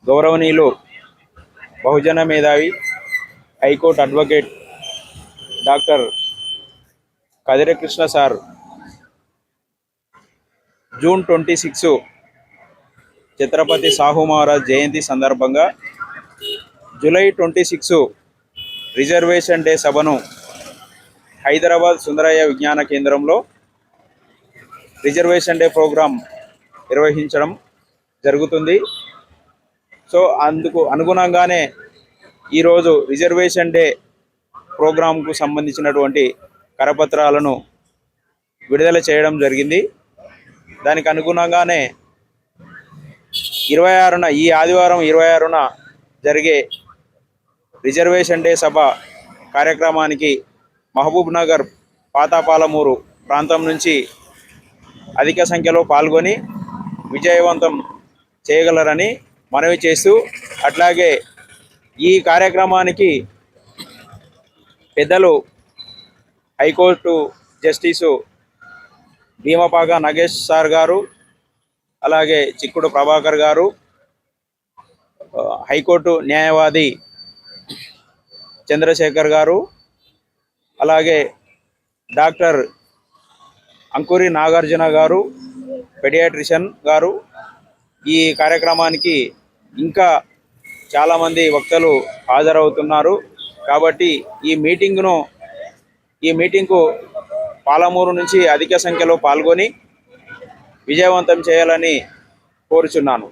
గౌరవనీయులు బహుజన మేధావి high court advocate doctor Kadiri Krishna sir June 26 Chhatrapati Shahu Maharaj జయంతి సందర్భంగా జూలై 26 రిజర్వేషన్ డే సభను హైదరాబాద్ సుందరయ్య విజ్ఞాన కేంద్రంలో రిజర్వేషన్ డే ప్రోగ్రాం నిర్వహించడం జరుగుతుంది. సో అందుకు అనుగుణంగానే ఈరోజు రిజర్వేషన్ డే ప్రోగ్రాంకు సంబంధించినటువంటి కరపత్రాలను విడుదల చేయడం జరిగింది. దానికి అనుగుణంగానే 26న ఈ ఆదివారం 26న జరిగే రిజర్వేషన్ డే సభ కార్యక్రమానికి మహబూబ్ నగర్ పాతాపాలమూరు ప్రాంతం నుంచి అధిక సంఖ్యలో పాల్గొని విజయవంతం చేయగలరని మనవి చేస్తూ, అట్లాగే ఈ కార్యక్రమానికి పెద్దలు హైకోర్టు జస్టిసు భీమపాక నగేష్ సార్ గారు, అలాగే చిక్కుడు ప్రభాకర్ గారు, హైకోర్టు న్యాయవాది చంద్రశేఖర్ గారు, అలాగే డాక్టర్ అంకురి నాగార్జున గారు, పెడియాట్రిషియన్ గారు, ఈ కార్యక్రమానికి ఇంకా చాలామంది వక్తలు హాజరవుతున్నారు. కాబట్టి ఈ మీటింగ్కు పాలమూరు నుంచి అధిక సంఖ్యలో పాల్గొని విజయవంతం చేయాలని కోరుచున్నాను.